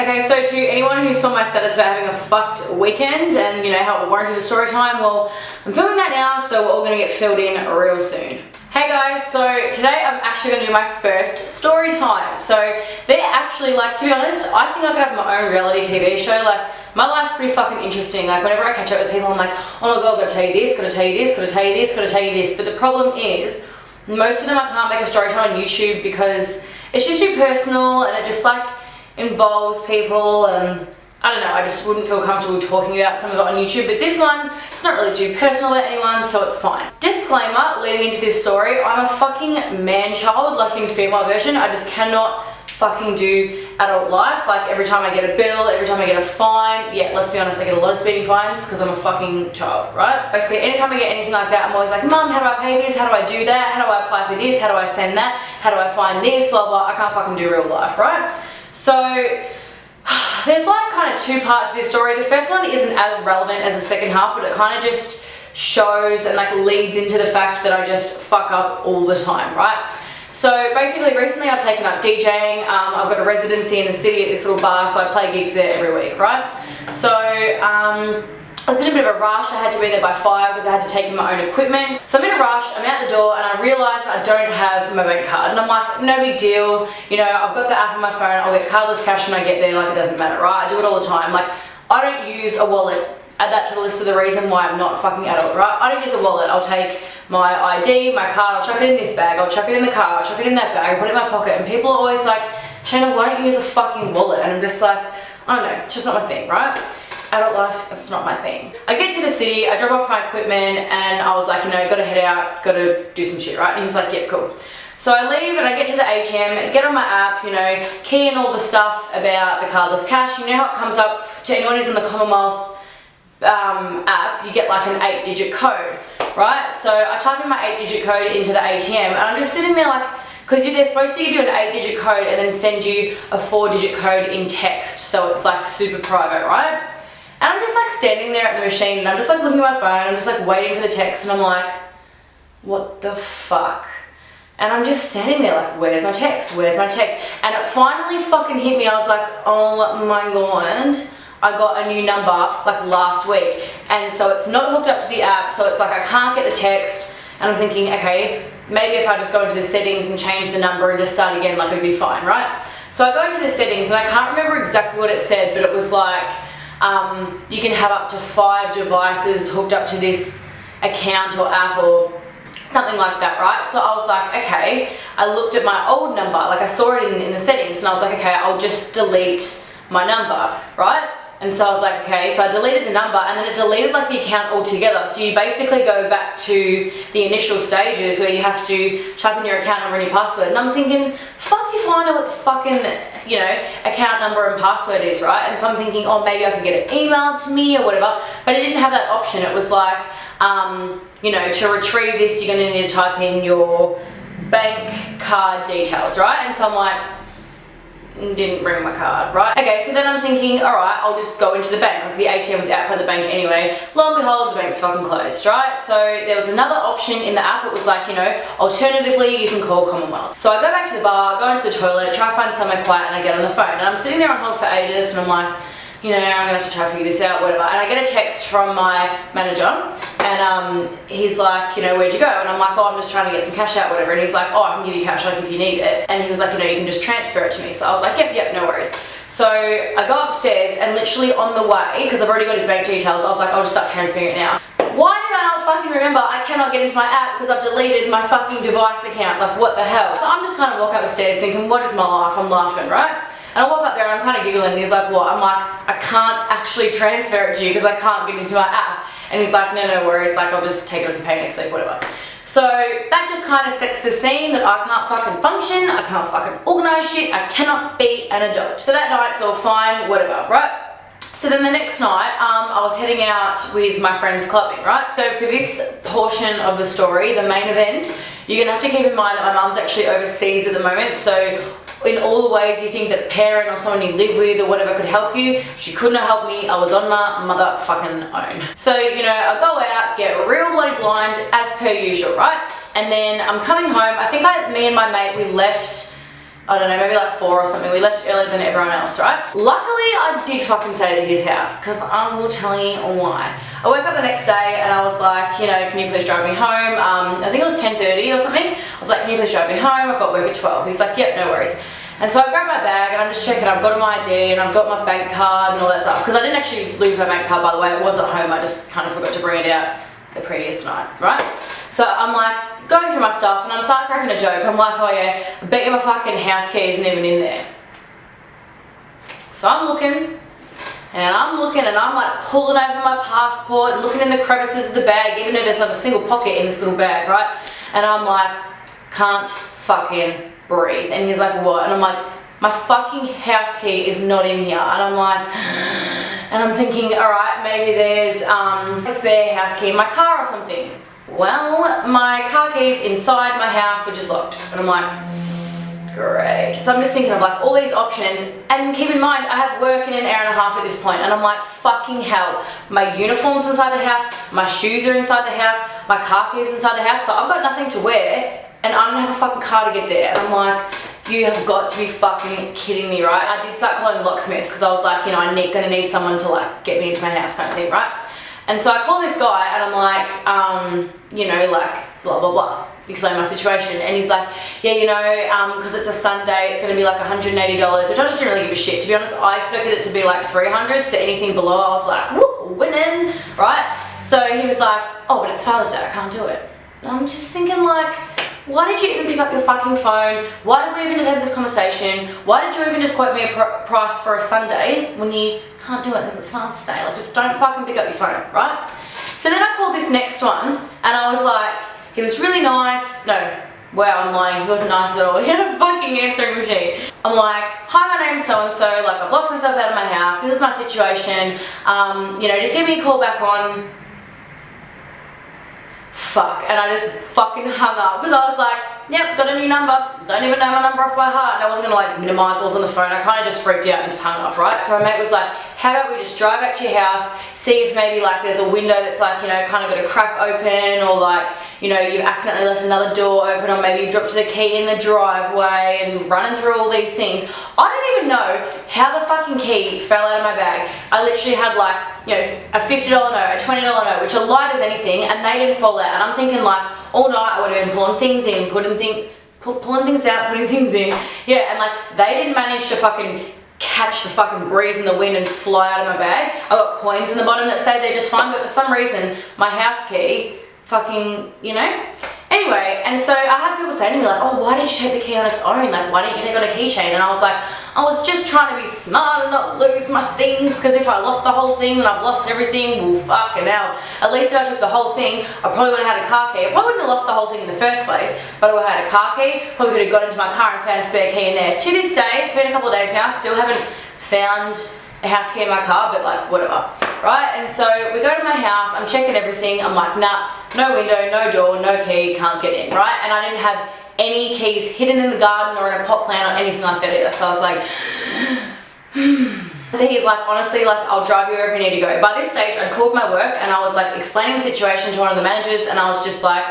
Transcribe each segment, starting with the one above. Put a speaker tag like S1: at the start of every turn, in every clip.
S1: Okay, so to anyone who saw my status about having a fucked weekend and you know how it warranted a story time, well, I'm filming that now, so we're all gonna get filled in real soon. Hey guys, so today I'm actually gonna do my first story time. So they're actually, like, to be honest, I think I could have my own reality TV show. Like, my life's pretty fucking interesting. Like, whenever I catch up with people, I'm like, oh my god, gotta tell you this, gotta tell you this, gotta tell you this, gotta tell you this. But the problem is, most of them I can't make a story time on YouTube because it's just too personal and it just like involves people, and I don't know, I just wouldn't feel comfortable talking about some of it on YouTube. But this one, it's not really too personal about anyone, so it's fine. Disclaimer leading into this story, I'm a fucking man-child, like in female version. I just cannot fucking do adult life. Like, every time I get a bill, every time I get a fine, yeah, let's be honest, I get a lot of speeding fines because I'm a fucking child, right? Basically, anytime I get anything like that, I'm always like, Mum, how do I pay this? How do I do that? How do I apply for this? How do I send that? How do I find this? Blah, blah. I can't fucking do real life, right? So there's like kind of two parts to this story. The first one isn't as relevant as the second half, but it kind of just shows and like leads into the fact that I just fuck up all the time, right? So basically, recently I've taken up DJing. I've got a residency in the city at this little bar, so I play gigs there every week, right? So I was in a bit of a rush. I had to be there by 5 because I had to take in my own equipment. So I'm in a rush, I'm out the door, and I realise I don't have my bank card. And I'm like, no big deal. You know, I've got the app on my phone. I'll get cardless cash when I get there. Like, it doesn't matter, right? I do it all the time. Like, I don't use a wallet. Add that to the list of the reason why I'm not fucking adult, right? I don't use a wallet. I'll take my ID, my card, I'll chuck it in this bag, I'll chuck it in the car, I'll chuck it in that bag, put it in my pocket. And people are always like, Shaina, why don't you use a fucking wallet? And I'm just like, I don't know, it's just not my thing, right? Adult life, it's not my thing. I get to the city, I drop off my equipment, and I was like, you know, gotta head out, gotta do some shit, right? And he's like, yeah, cool. So I leave and I get to the ATM, get on my app, you know, key in all the stuff about the cardless cash. You know how it comes up to anyone who's in the Commonwealth app, you get like an 8-digit code, right? So I type in my 8-digit code into the ATM, and I'm just sitting there like, because they're supposed to give you an 8-digit code and then send you a 4-digit code in text, so it's like super private, right? And I'm just like standing there at the machine, and I'm just like looking at my phone, I'm just like waiting for the text, and I'm like, what the fuck? And I'm just standing there like, where's my text? Where's my text? And it finally fucking hit me. I was like, oh my god, I got a new number like last week. And so it's not hooked up to the app, so it's like I can't get the text. And I'm thinking, okay, maybe if I just go into the settings and change the number and just start again, like it'd be fine, right? So I go into the settings, and I can't remember exactly what it said, but it was like, you can have up to 5 devices hooked up to this account or app or something like that, right? So I was like, okay, I looked at my old number, like I saw it in the settings, and I was like, okay, I'll just delete my number, right? And so I was like, okay, so I deleted the number, and then it deleted like the account altogether. So you basically go back to the initial stages where you have to type in your account number and your password. And I'm thinking, fuck if I know what the fucking, you know, account number and password is, right? And so I'm thinking, oh, maybe I could get it emailed to me or whatever. But it didn't have that option. It was like, you know, to retrieve this, you're gonna need to type in your bank card details, right? And so I'm like, didn't bring my card, right? Okay, so then I'm thinking, all right, I'll just go into the bank. Like, the ATM was out front of the bank anyway. Lo and behold, the bank's fucking closed, right? So there was another option in the app. It was like, you know, alternatively, you can call Commonwealth. So I go back to the bar, go into the toilet, try to find somewhere quiet, and I get on the phone. And I'm sitting there on hold for ages, and I'm like, you know, I'm gonna have to try to figure this out, whatever. And I get a text from my manager, and he's like, you know, where'd you go? And I'm like, oh, I'm just trying to get some cash out, whatever. And he's like, oh, I can give you cash, like, if you need it. And he was like, you know, you can just transfer it to me. So I was like, yep, no worries. So I go upstairs, and literally on the way, because I've already got his bank details, I was like, I'll just start transferring it now. Why did I not fucking remember I cannot get into my app because I've deleted my fucking device account? Like, what the hell? So I'm just kind of walking up the stairs thinking, what is my life? I'm laughing, right? And I walk up there and I'm kind of giggling, and he's like, what? I'm like, I can't actually transfer it to you because I can't get into my app. And he's like, no worries, like, I'll just take it off your pay next week, whatever. So that just kind of sets the scene that I can't fucking function, I can't fucking organise shit, I cannot be an adult. So that night's all fine, whatever, right? So then the next night, I was heading out with my friends clubbing, right? So for this portion of the story, the main event, you're gonna have to keep in mind that my mum's actually overseas at the moment, so in all the ways you think that a parent or someone you live with or whatever could help you, she couldn't have helped me. I was on my motherfucking own. So, you know, I go out, get real bloody blind as per usual, right? And then I'm coming home. I think me and my mate, we left I don't know, maybe like 4 or something. We left earlier than everyone else, right? Luckily, I did fucking stay to his house, because I will tell you why. I woke up the next day and I was like, you know, can you please drive me home? I think it was 10:30 or something. I was like, can you please drive me home? I've got work at 12. He's like, yep, no worries. And so I grabbed my bag and I'm just checking, I've got my ID and I've got my bank card and all that stuff. Because I didn't actually lose my bank card, by the way. It was at home, I just kind of forgot to bring it out the previous night, right? So I'm like, going through my stuff and I'm starting cracking a joke. I'm like, oh yeah, I bet you my fucking house key isn't even in there. So I'm looking and I'm like pulling over my passport, looking in the crevices of the bag, even though there's not a single pocket in this little bag, right? And I'm like, can't fucking breathe. And he's like, what? And I'm like, my fucking house key is not in here. And I'm like, and I'm thinking, all right, maybe there's a spare house key in my car or something. Well, my car key's inside my house, which is locked. And I'm like, great. So I'm just thinking of like all these options, and keep in mind, I have work in an hour and a half at this point, and I'm like, fucking hell. My uniform's inside the house, my shoes are inside the house, my car key's inside the house, so I've got nothing to wear, and I don't have a fucking car to get there. And I'm like, you have got to be fucking kidding me, right? I did start calling locksmiths, because I was like, you know, I'm gonna need someone to like get me into my house kind of thing, right? And so I call this guy and I'm like, you know, like, blah, blah, blah, explain my situation. And he's like, yeah, you know, because it's a Sunday, it's going to be like $180, which I just didn't really give a shit. To be honest, I expected it to be like 300, so anything below, I was like, whoop, winning, right? So he was like, oh, but it's Father's Day, I can't do it. And I'm just thinking like, why did you even pick up your fucking phone? Why did we even just have this conversation? Why did you even just quote me a price for a Sunday when you can't do it because it's Father's Day? Like, just don't fucking pick up your phone, right? So then I called this next one, and I was like, he was really nice. No, wow, I'm lying, he wasn't nice at all. He had a fucking answering machine. I'm like, hi, my name's so-and-so, like, I've locked myself out of my house, this is my situation, you know, just give me a call back on. Fuck, and I just fucking hung up because I was like, yep, got a new number, don't even know my number off by heart, and I wasn't gonna like minimize what was on the phone. I kind of just freaked out and just hung up, right? So my mate was like, how about we just drive back to your house, see if maybe like there's a window that's like, you know, kind of got a crack open, or like, you know, you've accidentally left another door open, or maybe you dropped the key in the driveway, and running through all these things. I don't even know how the fucking key fell out of my bag. I literally had like, you know, a $50 note, a $20 note, which are light as anything, and they didn't fall out. And I'm thinking like, all night I would have been pulling things in, pulling things out, putting things in. Yeah, and like, they didn't manage to fucking catch the fucking breeze and the wind and fly out of my bag. I got coins in the bottom that stayed there just fine, but for some reason, my house key fucking, you know? Anyway, and so I had people saying to me like, oh, why did you take the key on its own? Like, why didn't you take it on a keychain? And I was like, I was just trying to be smart and not lose my things, because if I lost the whole thing and I've lost everything, well, fucking hell. At least if I took the whole thing, I probably would have had a car key. I probably wouldn't have lost the whole thing in the first place, but I would have had a car key, probably could have got into my car and found a spare key in there. To this day, it's been a couple of days now, still haven't found a house key in my car, but like, whatever, right? And so we go to my house, I'm checking everything, I'm like, nah, no window, no door, no key, can't get in, right? And I didn't have any keys hidden in the garden or in a pot plant or anything like that either, so I was like, so he's like, honestly, like, I'll drive you wherever you need to go. By this stage, I called my work and I was like explaining the situation to one of the managers, and I was just like,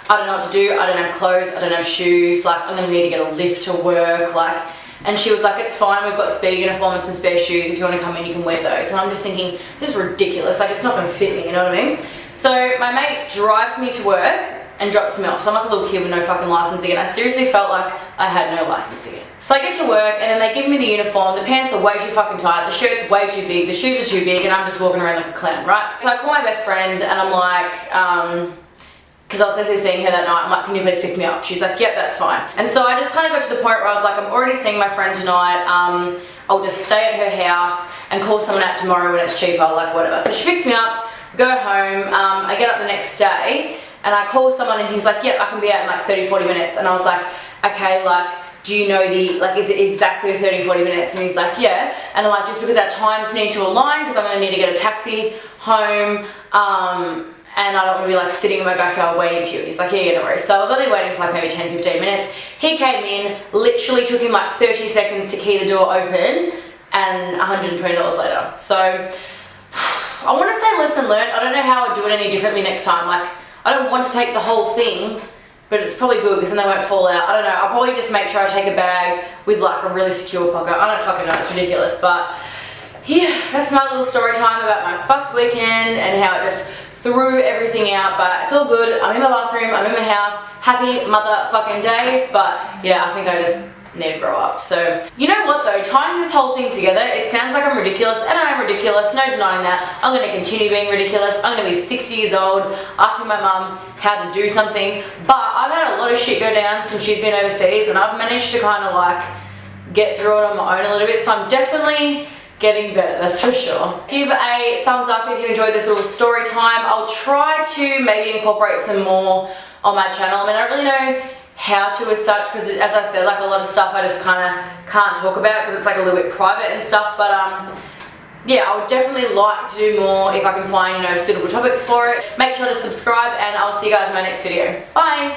S1: I don't know what to do, I don't have clothes, I don't have shoes, like, I'm gonna need to get a lift to work, like. And she was like, it's fine, we've got spare uniform and some spare shoes, if you want to come in you can wear those. And I'm just thinking, this is ridiculous, like, it's not going to fit me, you know what I mean? So my mate drives me to work and drops me off. So I'm like a little kid with no fucking license again. I seriously felt like I had no license again. So I get to work and then they give me the uniform, the pants are way too fucking tight, the shirt's way too big, the shoes are too big, and I'm just walking around like a clown, right? So I call my best friend and I'm like, because I was supposed to be seeing her that night, I'm like, can you please pick me up? She's like, yep, that's fine. And so I just kind of got to the point where I was like, I'm already seeing my friend tonight, I'll just stay at her house and call someone out tomorrow when it's cheaper, like whatever. So she picks me up, go home, I get up the next day, and I call someone and he's like, yep, I can be out in like 30-40 minutes. And I was like, okay, like, do you know the, like, is it exactly 30-40 minutes? And he's like, yeah. And I'm like, just because our times need to align, because I'm going to need to get a taxi home, and I don't want to be like sitting in my backyard waiting for you. He's like, yeah, no worries. So I was only waiting for like maybe 10-15 minutes. He came in, literally took him like 30 seconds to key the door open, and $120 later. So I want to say lesson learned. I don't know how I'd do it any differently next time. Like, I don't want to take the whole thing but it's probably good because then they won't fall out. I don't know, I'll probably just make sure I take a bag with like a really secure pocket. I don't fucking know, it's ridiculous, but yeah, that's my little story time about my fucked weekend and how it just threw everything out, but it's all good. I'm in my bathroom, I'm in my house, happy motherfucking days, but yeah, I think I just need to grow up. So, you know what though, tying this whole thing together, it sounds like I'm ridiculous, and I am ridiculous, no denying that. I'm going to continue being ridiculous. I'm going to be 60 years old, asking my mum how to do something, but I've had a lot of shit go down since she's been overseas, and I've managed to kind of like get through it on my own a little bit, so I'm definitely getting better, that's for sure. Give a thumbs up if you enjoyed this little story time. I'll try to maybe incorporate some more on my channel. I mean, I don't really know how to as such, because as I said, like a lot of stuff I just kind of can't talk about because it's like a little bit private and stuff, but yeah, I would definitely like to do more if I can find, you know, suitable topics for it. Make sure to subscribe, and I'll see you guys in my next video. Bye!